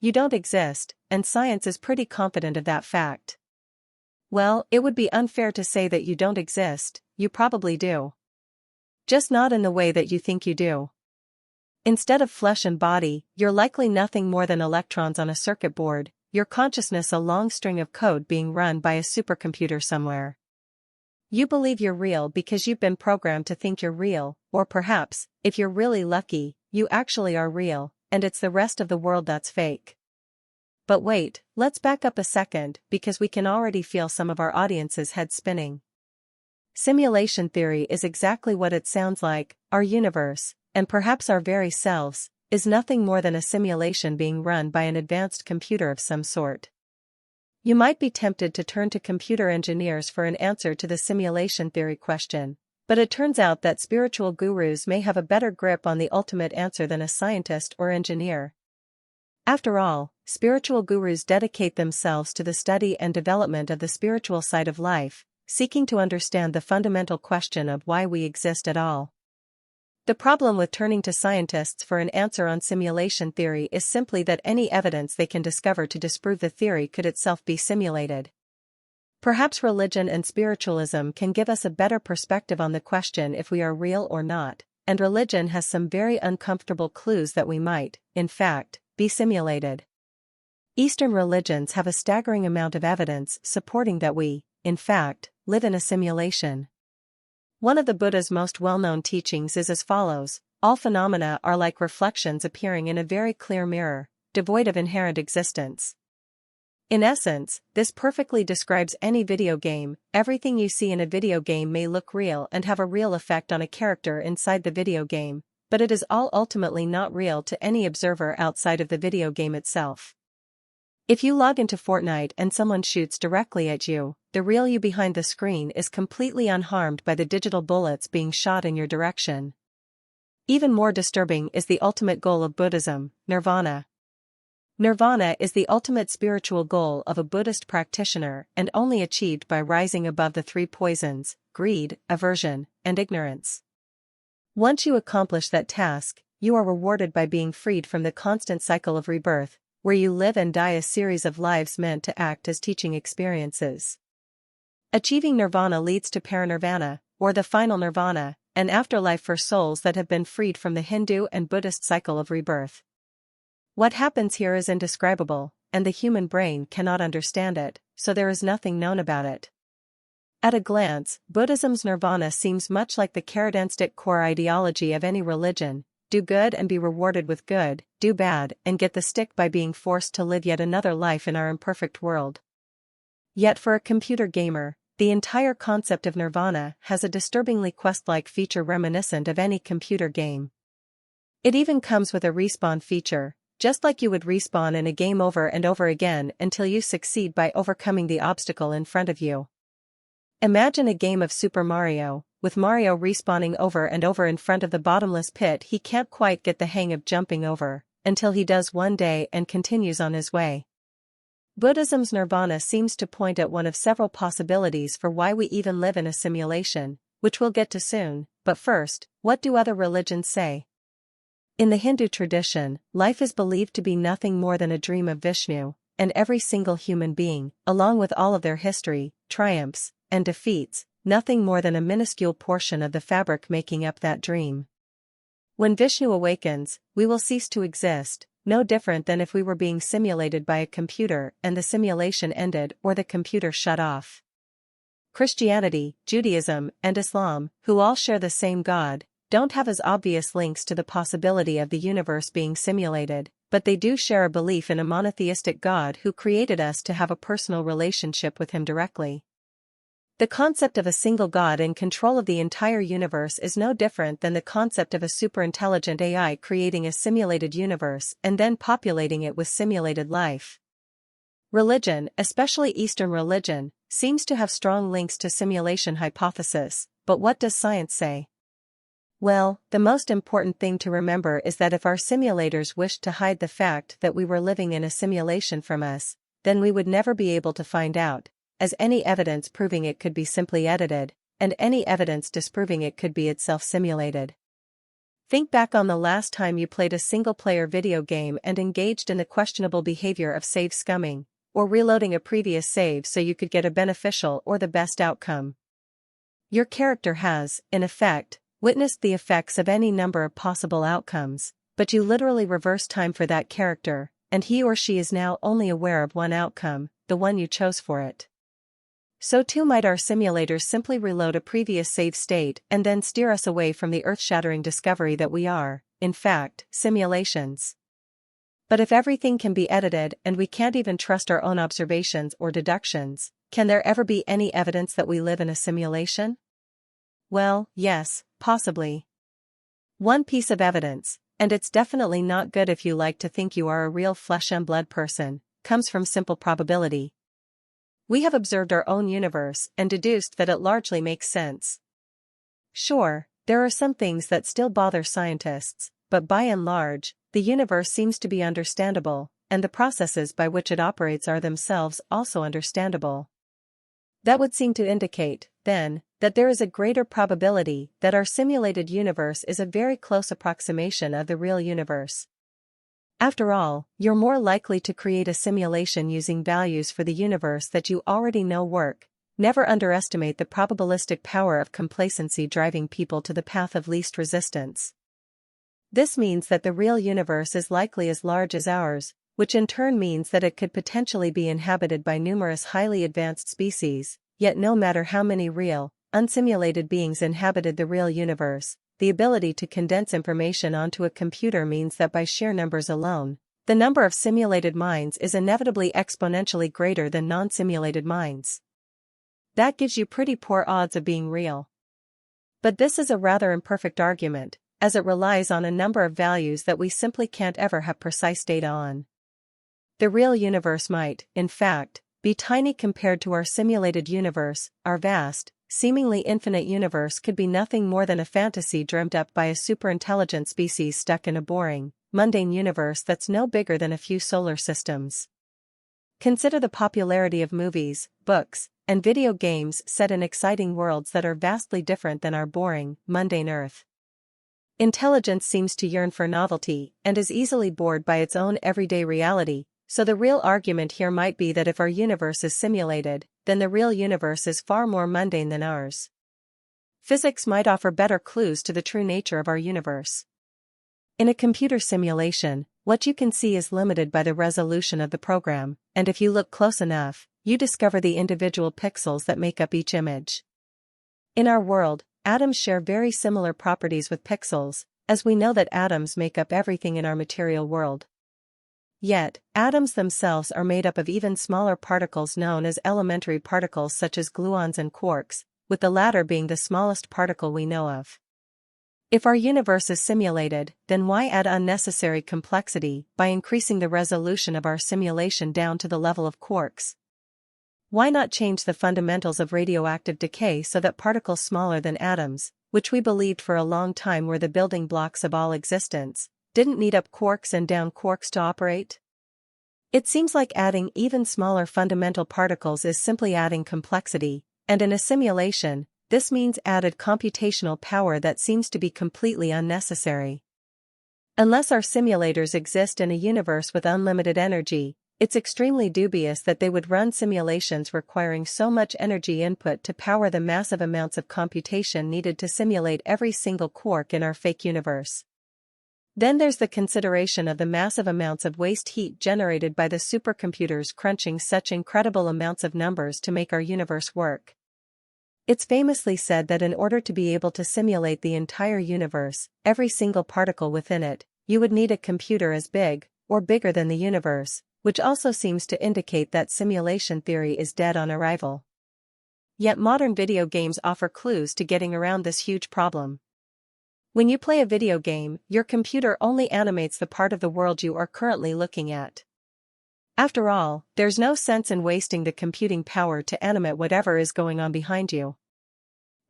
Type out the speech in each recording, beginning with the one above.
You don't exist, and science is pretty confident of that fact. Well, it would be unfair to say that you don't exist, you probably do. Just not in the way that you think you do. Instead of flesh and body, you're likely nothing more than electrons on a circuit board, your consciousness a long string of code being run by a supercomputer somewhere. You believe you're real because you've been programmed to think you're real, or perhaps, if you're really lucky, you actually are real, and it's the rest of the world that's fake. But wait, let's back up a second because we can already feel some of our audience's heads spinning. Simulation theory is exactly what it sounds like. Our universe, and perhaps our very selves, is nothing more than a simulation being run by an advanced computer of some sort. You might be tempted to turn to computer engineers for an answer to the simulation theory question, but it turns out that spiritual gurus may have a better grip on the ultimate answer than a scientist or engineer. After all, spiritual gurus dedicate themselves to the study and development of the spiritual side of life, seeking to understand the fundamental question of why we exist at all. The problem with turning to scientists for an answer on simulation theory is simply that any evidence they can discover to disprove the theory could itself be simulated. Perhaps religion and spiritualism can give us a better perspective on the question if we are real or not, and religion has some very uncomfortable clues that we might, in fact, be simulated. Eastern religions have a staggering amount of evidence supporting that we, in fact, live in a simulation. One of the Buddha's most well-known teachings is as follows: all phenomena are like reflections appearing in a very clear mirror, devoid of inherent existence. In essence, this perfectly describes any video game. Everything you see in a video game may look real and have a real effect on a character inside the video game, but it is all ultimately not real to any observer outside of the video game itself. If you log into Fortnite and someone shoots directly at you, the real you behind the screen is completely unharmed by the digital bullets being shot in your direction. Even more disturbing is the ultimate goal of Buddhism, nirvana. Nirvana is the ultimate spiritual goal of a Buddhist practitioner and only achieved by rising above the three poisons: greed, aversion, and ignorance. Once you accomplish that task, you are rewarded by being freed from the constant cycle of rebirth, where you live and die a series of lives meant to act as teaching experiences. Achieving nirvana leads to parinirvana, or the final nirvana, an afterlife for souls that have been freed from the Hindu and Buddhist cycle of rebirth. What happens here is indescribable, and the human brain cannot understand it, so there is nothing known about it. At a glance, Buddhism's nirvana seems much like the characteristic core ideology of any religion: do good and be rewarded with good, do bad and get the stick by being forced to live yet another life in our imperfect world. Yet for a computer gamer, the entire concept of nirvana has a disturbingly quest-like feature reminiscent of any computer game. It even comes with a respawn feature, just like you would respawn in a game over and over again until you succeed by overcoming the obstacle in front of you. Imagine a game of Super Mario, with Mario respawning over and over in front of the bottomless pit he can't quite get the hang of jumping over, until he does one day and continues on his way. Buddhism's nirvana seems to point at one of several possibilities for why we even live in a simulation, which we'll get to soon, but first, what do other religions say? In the Hindu tradition, life is believed to be nothing more than a dream of Vishnu, and every single human being, along with all of their history, triumphs, and defeats, nothing more than a minuscule portion of the fabric making up that dream. When Vishnu awakens, we will cease to exist, no different than if we were being simulated by a computer and the simulation ended or the computer shut off. Christianity, Judaism, and Islam, who all share the same God, don't have as obvious links to the possibility of the universe being simulated, but they do share a belief in a monotheistic God who created us to have a personal relationship with Him directly. The concept of a single God in control of the entire universe is no different than the concept of a superintelligent AI creating a simulated universe and then populating it with simulated life. Religion, especially Eastern religion, seems to have strong links to simulation hypothesis, but what does science say? Well, the most important thing to remember is that if our simulators wished to hide the fact that we were living in a simulation from us, then we would never be able to find out, as any evidence proving it could be simply edited, and any evidence disproving it could be itself simulated. Think back on the last time you played a single-player video game and engaged in the questionable behavior of save scumming, or reloading a previous save so you could get a beneficial or the best outcome. Your character has, in effect, witnessed the effects of any number of possible outcomes, but you literally reverse time for that character, and he or she is now only aware of one outcome, the one you chose for it. So too might our simulators simply reload a previous save state and then steer us away from the earth-shattering discovery that we are, in fact, simulations. But if everything can be edited and we can't even trust our own observations or deductions, can there ever be any evidence that we live in a simulation? Well, yes, possibly. One piece of evidence, and it's definitely not good if you like to think you are a real flesh and blood person, comes from simple probability. We have observed our own universe and deduced that it largely makes sense. Sure, there are some things that still bother scientists, but by and large, the universe seems to be understandable, and the processes by which it operates are themselves also understandable. That would seem to indicate, then, that there is a greater probability that our simulated universe is a very close approximation of the real universe. After all, you're more likely to create a simulation using values for the universe that you already know work. Never underestimate the probabilistic power of complacency driving people to the path of least resistance. This means that the real universe is likely as large as ours, which in turn means that it could potentially be inhabited by numerous highly advanced species, yet no matter how many real, unsimulated beings inhabited the real universe, the ability to condense information onto a computer means that by sheer numbers alone, the number of simulated minds is inevitably exponentially greater than non-simulated minds. That gives you pretty poor odds of being real. But this is a rather imperfect argument, as it relies on a number of values that we simply can't ever have precise data on. The real universe might, in fact, be tiny compared to our simulated universe. Our vast, seemingly infinite universe could be nothing more than a fantasy dreamt up by a superintelligent species stuck in a boring, mundane universe that's no bigger than a few solar systems. Consider the popularity of movies, books, and video games set in exciting worlds that are vastly different than our boring, mundane Earth. Intelligence seems to yearn for novelty and is easily bored by its own everyday reality, so the real argument here might be that if our universe is simulated, then the real universe is far more mundane than ours. Physics might offer better clues to the true nature of our universe. In a computer simulation, what you can see is limited by the resolution of the program, and if you look close enough, you discover the individual pixels that make up each image. In our world, atoms share very similar properties with pixels, as we know that atoms make up everything in our material world. Yet, atoms themselves are made up of even smaller particles known as elementary particles such as gluons and quarks, with the latter being the smallest particle we know of. If our universe is simulated, then why add unnecessary complexity by increasing the resolution of our simulation down to the level of quarks? Why not change the fundamentals of radioactive decay so that particles smaller than atoms, which we believed for a long time were the building blocks of all existence, didn't need up quarks and down quarks to operate? It seems like adding even smaller fundamental particles is simply adding complexity, and in a simulation, this means added computational power that seems to be completely unnecessary. Unless our simulators exist in a universe with unlimited energy, it's extremely dubious that they would run simulations requiring so much energy input to power the massive amounts of computation needed to simulate every single quark in our fake universe. Then there's the consideration of the massive amounts of waste heat generated by the supercomputers crunching such incredible amounts of numbers to make our universe work. It's famously said that in order to be able to simulate the entire universe, every single particle within it, you would need a computer as big, or bigger than the universe, which also seems to indicate that simulation theory is dead on arrival. Yet modern video games offer clues to getting around this huge problem. When you play a video game, your computer only animates the part of the world you are currently looking at. After all, there's no sense in wasting the computing power to animate whatever is going on behind you.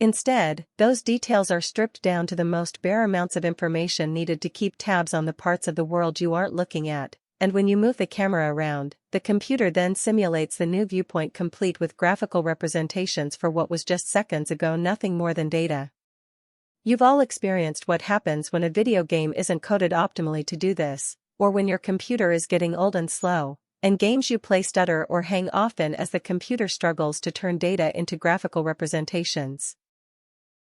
Instead, those details are stripped down to the most bare amounts of information needed to keep tabs on the parts of the world you aren't looking at, and when you move the camera around, the computer then simulates the new viewpoint complete with graphical representations for what was just seconds ago nothing more than data. You've all experienced what happens when a video game isn't coded optimally to do this, or when your computer is getting old and slow, and games you play stutter or hang often as the computer struggles to turn data into graphical representations.